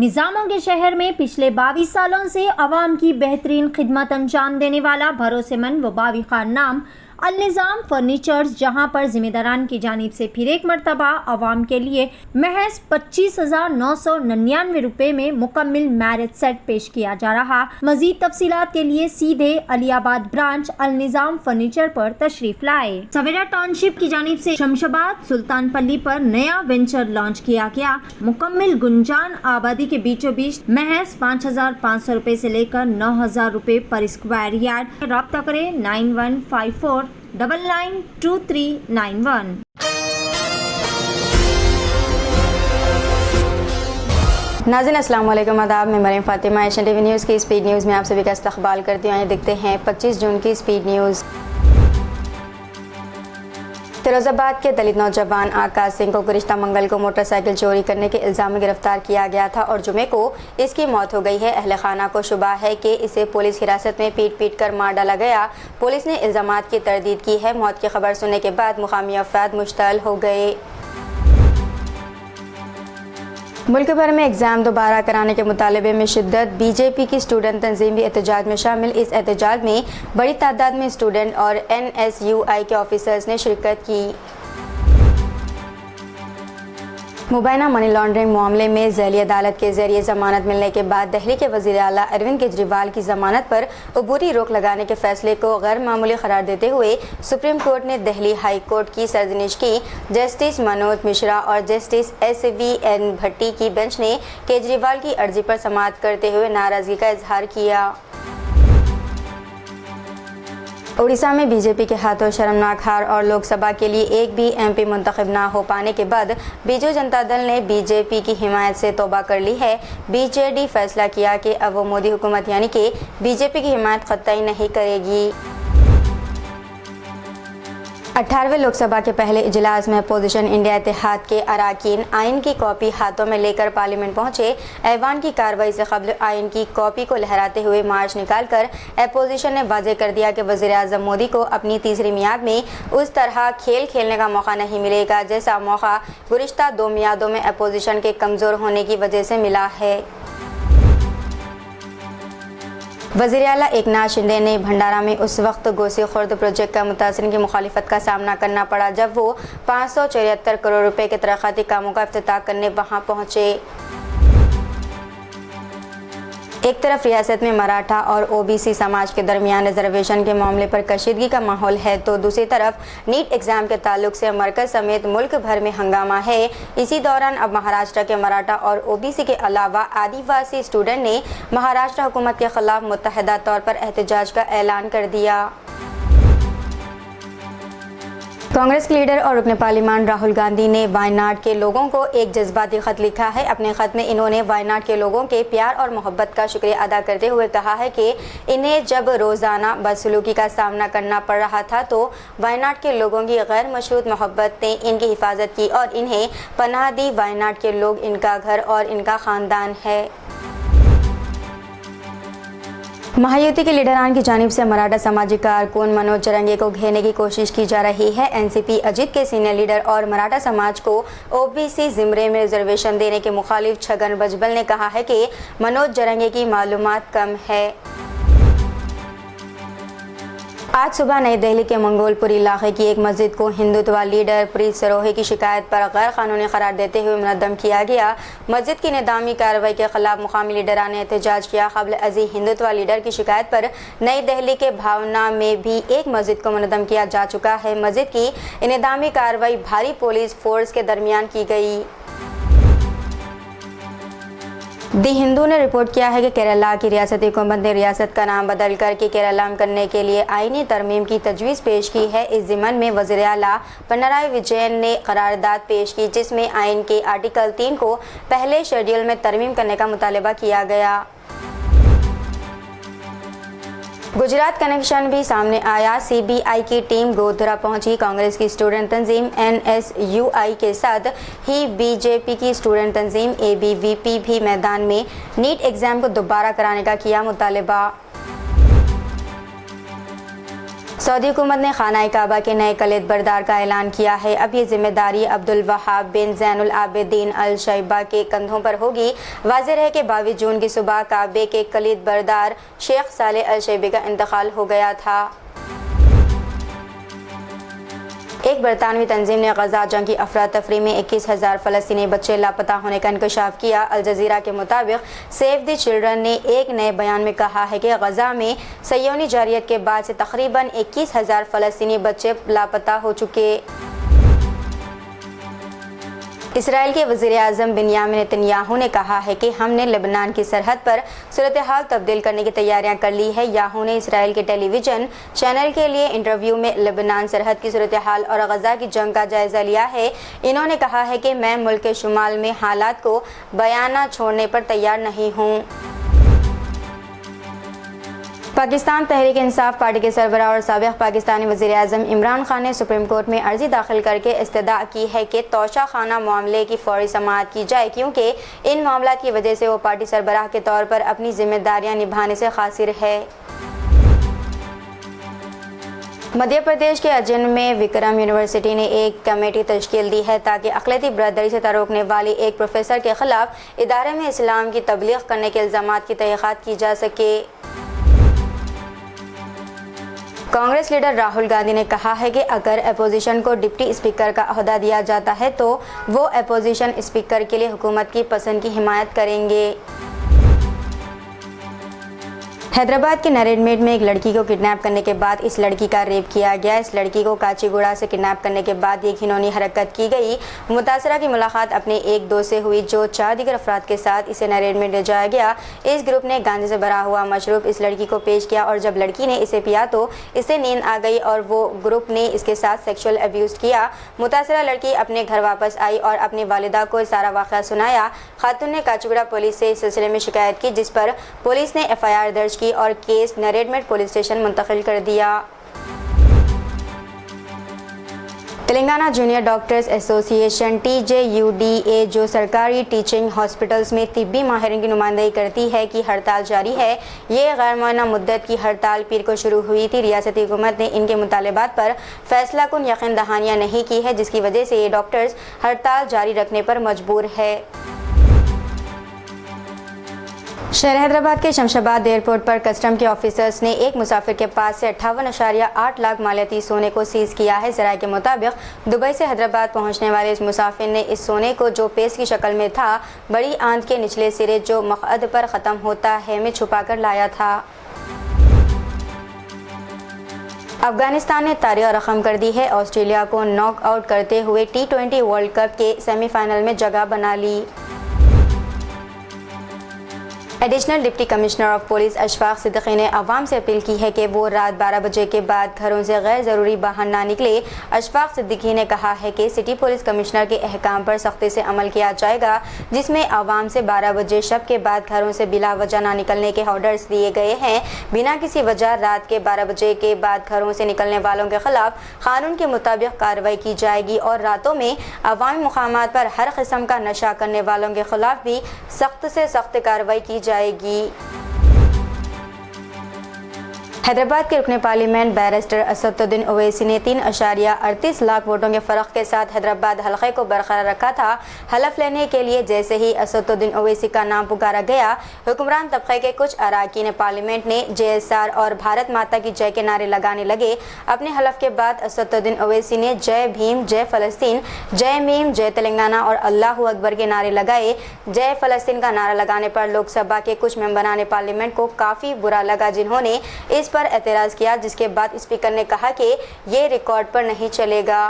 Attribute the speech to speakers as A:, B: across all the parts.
A: निज़ामों के शहर में पिछले 22 सालों से अवाम की बेहतरीन खिदमत अंजाम देने वाला भरोसेमंद व बाविक़ार नाम अल-निज़ाम फर्नीचर्स, जहां पर ज़िम्मेदारान की जानिब से फिर एक मरतबा अवाम के लिए महज 25,999 रुपये में मुकम्मल मैरिज सेट पेश किया जा रहा। मज़ीद तफसीलात के लिए सीधे अलीआबाद ब्रांच अल-निज़ाम फर्नीचर पर तशरीफ लाए। सवेरा टाउनशिप की जानिब से शमशाबाद सुल्तान पल्ली पर नया वेंचर लॉन्च किया गया। मुकम्मल गुंजान आबादी के बीचों बीच महज 5,500 रुपये से लेकर 9,000 रुपये पर स्क्वायर यार्ड। राब्ता करें 9154 992391।
B: नाज़रीन अस्सलाम वालेकुम, आदाब। मैं Maryam Fatima Asian TV news की स्पीड न्यूज़ में आप सभी का इस्तकबाल करती हूँ। देखते हैं 25 जून की स्पीड न्यूज़। फिरोजाबाद के दलित नौजवान आकाश सिंह को गुज़िश्ता मंगल को मोटरसाइकिल चोरी करने के इल्ज़ाम में गिरफ्तार किया गया था और जुमे को इसकी मौत हो गई है। अहले खाना को शुबा है कि इसे पुलिस हिरासत में पीट कर मार डाला गया। पुलिस ने इल्ज़ामात की तरदीद की है। मौत की खबर सुनने के बाद मुकामी अफराद मुश्तअल हो गए। मुल्क भर में एग्ज़ाम दोबारा कराने के मुतालबे में शिद्दत। बीजेपी की स्टूडेंट तंजीम भी एहतजाज में शामिल। इस एहतजाज में बड़ी तादाद में स्टूडेंट और NSUI के ऑफिसर्स ने शिरकत की। मुबैना मनी लॉन्ड्रिंग मामले में ज़ैली अदालत के ज़रिए ज़मानत मिलने के बाद दिल्ली के वज़ीर आला अरविंद केजरीवाल की ज़मानत पर अबूरी रोक लगाने के फैसले को गैर मामूली करार देते हुए सुप्रीम कोर्ट ने दिल्ली हाई कोर्ट की सरजनिश की। जस्टिस मनोज मिश्रा और जस्टिस SVN भट्टी की बेंच ने केजरीवाल की अर्जी पर समाअत करते हुए नाराज़गी का इजहार किया। उड़ीसा में बीजेपी के हाथों शर्मनाक हार और लोकसभा के लिए एक भी MP मुंतखब ना हो पाने के बाद बीजू जनता दल ने बीजेपी की हिमायत से तौबा कर ली है। BJD फैसला किया कि अब वो मोदी हुकूमत यानी कि बीजेपी की हिमायत कतई नहीं करेगी। 18वें लोकसभा के पहले इजलास में अपोजिशन इंडिया इत्तेहाद के अरकान आइन की कॉपी हाथों में लेकर पार्लियामेंट पहुंचे। ऐवान की कार्रवाई से कबल आइन की कॉपी को लहराते हुए मार्च निकालकर अपोजिशन ने वाज़ेह कर दिया कि वज़ीर आज़म मोदी को अपनी तीसरी मियाद में उस तरह खेल खेलने का मौका नहीं मिलेगा जैसा मौका गुज़िश्ता 2 मियादों में अपोजिशन के कमज़ोर होने की वजह से मिला है। वज़ीर आला एकनाथ शिंदे ने भंडारा में उस वक्त गोसी खुर्द प्रोजेक्ट का मुतासिरीन की मुखालिफत का सामना करना पड़ा जब वो 574 करोड़ रुपए के तरक्याती कामों का इफ्तिताह करने वहां पहुंचे। एक तरफ रियासत में मराठा और OBC समाज के दरमियान रिजर्वेशन के मामले पर कशीदगी का माहौल है तो दूसरी तरफ नीट एग्ज़ाम के ताल्लुक से मरकज समेत मुल्क भर में हंगामा है। इसी दौरान अब महाराष्ट्र के मराठा और OBC के अलावा आदिवासी स्टूडेंट ने महाराष्ट्र हुकूमत के खिलाफ मुत्तहिदा तौर पर एहतजाज का ऐलान कर दिया। कांग्रेस के लीडर और रुकन पार्लियामान राहुल गांधी ने वायनाड के लोगों को एक जज्बाती खत लिखा है। अपने खत में इन्होंने वायनाड के लोगों के प्यार और मोहब्बत का शुक्रिया अदा करते हुए कहा है कि इन्हें जब रोज़ाना बदसलूकी का सामना करना पड़ रहा था तो वायनाड के लोगों की गैर मशरूत मोहब्बत ने इनकी हिफाजत की और इन्हें पनाह दी। वायनाड के लोग इनका घर और इनका ख़ानदान है। महायुति के लीडरान की जानिब से मराठा समाजी कारकुन मनोज जरंगे को घेरने की कोशिश की जा रही है। NCP अजीत के सीनियर लीडर और मराठा समाज को OBC ज़िम्रे में रिजर्वेशन देने के मुखालिफ छगन भुजबल ने कहा है कि मनोज जरंगे की मालूमात कम है। आज सुबह नई दिल्ली के मंगोलपुर इलाके की एक मस्जिद को हिंदुत्व लीडर प्रीत सरोही की शिकायत पर गैर कानूनी करार देते हुए मुनद्दम किया गया। मस्जिद की निदामी कार्रवाई के खिलाफ मुकामी लीडरान ने एहतजाज किया। कबल अजी हिंदुत्व लीडर की शिकायत पर नई दिल्ली के भावना में भी एक मस्जिद को मुनद्दम किया जा चुका है। मस्जिद की निदामी कार्रवाई भारी पुलिस फोर्स के दरमियान की गई। दी हिंदू ने रिपोर्ट किया है कि केरला की रियासती हुकूमत ने रियासत का नाम बदल करके केरलम करने के लिए आईनी तरमीम की तजवीज़ पेश की है। इस ज़िमन में वज़ीर आला पिनराई विजयन ने करारदाद पेश की जिसमें आइन के आर्टिकल 3 को पहले शेड्यूल में तरमीम करने का मुतालबा किया गया। गुजरात कनेक्शन भी सामने आया। CBI की टीम गोधरा पहुंची। कांग्रेस की स्टूडेंट तंजीम NSUI के साथ ही BJP की स्टूडेंट तंजीम ABVP भी मैदान में नीट एग्ज़ाम को दोबारा कराने का किया मुतालबा। सऊदी हुकूमत ने खाना काबा के नए कलीद बरदार का ऐलान किया है। अब ये जिम्मेदारी अब्दुल वहाब बिन ज़ैनुल आबिदीन अल शैबा के कंधों पर होगी। वाज़ेह है कि 22 जून की सुबह काबे के कलीद बरदार शेख सालेह अल शैबी का इंतकाल हो गया था। एक बरतानवी तंजीम ने गजा जंग की अफरा तफरी में 21,000 फ़लस्तीनी बच्चे लापता होने का इंकशाफ किया। अल जज़ीरा के मुताबिक सेव द चिल्ड्रन ने एक नए बयान में कहा है कि गजा में सयोनी जारियत के बाद से तकरीबन 21,000 फ़लस्तीनी बच्चे लापता हो चुके। इसराइल के वज़ीर आज़म बिन्यामिन नेतन्याहू ने कहा है कि हमने लेबनान की सरहद पर सूरत हाल तब्दील करने की तैयारियां कर ली है। याहू ने इसराइल के टेलीविज़न चैनल के लिए इंटरव्यू में लेबनान सरहद की सूरत हाल और गजा की जंग का जायज़ा लिया है। इन्होंने कहा है कि मैं मुल्क के शुमाल में हालात को बयाना छोड़ने पर तैयार नहीं हूँ। पाकिस्तान तहरीक इंसाफ पार्टी के सरबराह और साबिक़ पाकिस्तानी वज़ीर आज़म इमरान खान ने सुप्रीम कोर्ट में अर्जी दाखिल करके इस्तदा की है कि तोशा खाना मामले की फौरी समाअत की जाए, क्योंकि इन मामलात की वजह से वो पार्टी सरबराह के तौर पर अपनी जिम्मेदारियां निभाने से क़ासिर है। मध्य प्रदेश के उज्जैन में विक्रम यूनिवर्सिटी ने एक कमेटी तश्कील दी है ताकि अक़लियती बरदरी से रोकने वाली एक प्रोफेसर के खिलाफ इदारे में इस्लाम की तबलीग करने के इल्ज़ामात की तहक़ीक़ात की जा सके। कांग्रेस लीडर राहुल गांधी ने कहा है कि अगर अपोजिशन को डिप्टी स्पीकर का ओहदा दिया जाता है तो वो अपोजिशन स्पीकर के लिए हुकूमत की पसंद की हिमायत करेंगे। हैदराबाद के नरेडमेट में एक लड़की को किडनैप करने के बाद इस लड़की का रेप किया गया। इस लड़की को काचीगुड़ा से किडनैप करने के बाद ये घिनौनी हरकत की गई। मुतासरा की मुलाकात अपने एक दोस्त से हुई जो 4 दीगर अफराद के साथ इसे नरेडमेट ले जाया गया। इस ग्रुप ने गांजे से भरा हुआ मशरूब इस लड़की को पेश किया और जब लड़की ने इसे पिया तो इसे नींद आ गई और वो ग्रुप ने इसके साथ सेक्शुअल अब्यूज़ किया। मुतासरा लड़की अपने घर वापस आई और अपनी वालिदा को सारा वाक़या सुनाया। खातून ने काचीगुड़ा पुलिस से इस सिलसिले में शिकायत की, जिस पर पुलिस ने FIR दर्ज की और केस नरेडमेट पुलिस स्टेशन मुंतकिल कर दिया। Telangana junior doctors association TJUDA जो सरकारी टीचिंग हॉस्पिटल्स में तिब्बी माहिरीन की नुमाइंदगी करती है की हड़ताल जारी है। ये गैर मुअय्यना मुद्दत की हड़ताल पीर को शुरू हुई थी। रियासती हुकूमत ने इनके मुतालबात पर फैसला कुन यकीन दहानियाँ नहीं की है, जिसकी वजह से ये डॉक्टर्स हड़ताल जारी रखने पर मजबूर है। शहर हैदराबाद के शमशाबाद एयरपोर्ट पर कस्टम के ऑफिसर्स ने एक मुसाफिर के पास से 58.8 लाख मालियाती सोने को सीज किया है। ज़राए के मुताबिक दुबई से हैदराबाद पहुंचने वाले इस मुसाफिर ने इस सोने को, जो पेस्ट की शक्ल में था, बड़ी आंत के निचले सिरे जो मक़अद पर ख़त्म होता है में छुपा कर लाया था। अफगानिस्तान ने तारीख रकम कर दी है। ऑस्ट्रेलिया को नॉक आउट करते हुए T20 वर्ल्ड कप के सेमीफाइनल में जगह बना ली। Additional deputy commissioner of police Ashfaq Siddiqui ने अवाम से अपील की है कि वो रात 12 बजे के बाद घरों से गैर ज़रूरी बाहर ना निकले। अशफाक सिद्दीकी ने कहा है कि सिटी पुलिस कमिश्नर के अहकाम पर सख्ती से अमल किया जाएगा, जिसमें अवाम से 12 बजे शब के बाद घरों से बिला वजह ना निकलने के ऑर्डर्स दिए गए हैं। बिना किसी वजह रात के 12 बजे के बाद घरों से निकलने वालों के खिलाफ कानून के मुताबिक कार्रवाई की जाएगी और रातों में अवामी मुकामात पर हर किस्म का नशा करने वालों के खिलाफ भी सख्त से सख्त कार्रवाई की जाएगी। हैदराबाद के रुकने पार्लियामेंट बैरिस्टर असदुद्दीन ओवैसी ने 3.38 लाख वोटों के फ़र्क के साथ हैदराबाद हलक़े को बरकरार रखा था। हलफ लेने के लिए जैसे ही असदुद्दीन ओवैसी का नाम पुकारा गया, हुक्मरान तबक़े के कुछ अरकान पार्लियामेंट ने JSR और भारत माता की जय के नारे लगाने लगे। अपने हलफ के बाद असदुद्दीन ओवैसी ने जय भीम, जय फ़लस्तीन, जय मीम, जय तेलंगाना और अल्लाहू अकबर के नारे लगाए। जय फ़लस्तीन का नारा लगाने पर लोकसभा के कुछ मेंबरान पार्लियामेंट को काफ़ी बुरा लगा, जिन्होंने इस पर एतराज़ किया, जिसके बाद स्पीकर ने कहा कि ये रिकॉर्ड पर नहीं चलेगा।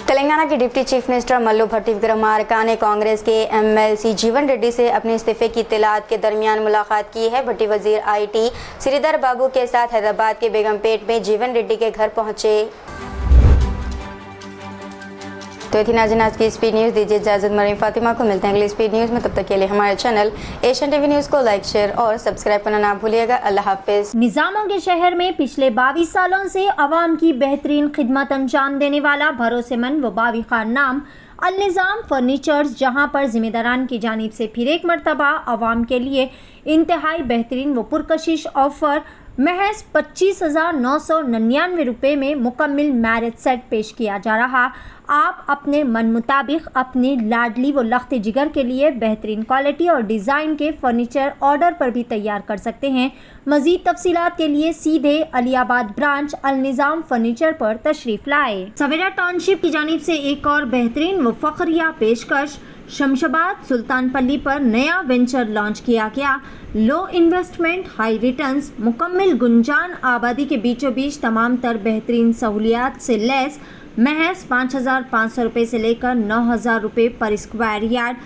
B: तेलंगाना के डिप्टी चीफ मिनिस्टर मल्लू भट्टी विक्रमार्का ने कांग्रेस के MLC जीवन रेड्डी से अपने इस्तीफे की इत्तलात के दरमियान मुलाकात की है। भट्टी वजीर IT श्रीधर बाबू के साथ हैदराबाद के बेगमपेट में जीवन रेड्डी के घर पहुंचे। तो थी नाज़रीन आज की स्पीड न्यूज़। दीजिए इजाज़त, मरीम फातिमा को। मिलते हैं अगली स्पीड न्यूज़ में। तब तक के लिए हमारे चैनल एशियन TV न्यूज़ को लाइक, शेयर और सब्सक्राइब करना ना भूलिएगा। अल्लाह हाफिज़।
A: निज़ामों के शहर में पिछले 22 सालों से अवाम की बेहतरीन खिदमत अंजाम देने वाला भरोसेमंद व बाविकार नाम अल निज़ाम फर्नीचर्स, जहां पर ज़िम्मेदारान की जानिब से फिर एक मरतबा अवाम के लिए इंतहाई बेहतरीन व पुरकशिश ऑफ़र महज 25,999 रुपये में मुकम्मल मैरिज सेट पेश किया जा रहा। आप अपने मन मुताबिक अपनी लाडली व लख्त जिगर के लिए बेहतरीन क्वालिटी और डिज़ाइन के फर्नीचर ऑर्डर पर भी तैयार कर सकते हैं। मज़ीद तफसीलात के लिए सीधे अलियाबाद ब्रांच अल-निज़ाम फर्नीचर पर तशरीफ लाए। सवेरा टाउनशिप की जानिब से एक और बेहतरीन व फखरिया पेशकश, शमशाबाद सुल्तानपल्ली पर नया वेंचर लॉन्च किया गया। लो इन्वेस्टमेंट हाई रिटर्न्स, मुकम्मल गुंजान आबादी के बीचों बीच तमाम तर बेहतरीन सहूलियात से लैस महज 5,500 रुपये से लेकर 9,000 रुपये पर square yard.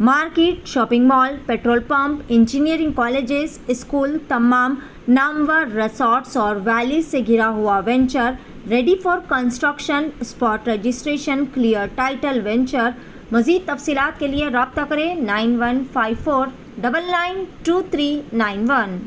A: Market, shopping mall, petrol pump, engineering colleges, school, तमाम नामवर रिसोर्ट्स और वैलीज से घिरा हुआ venture, ready for construction, spot registration, clear title venture. मज़ीद तफसीलात के लिए रब्ता करें 9154992391।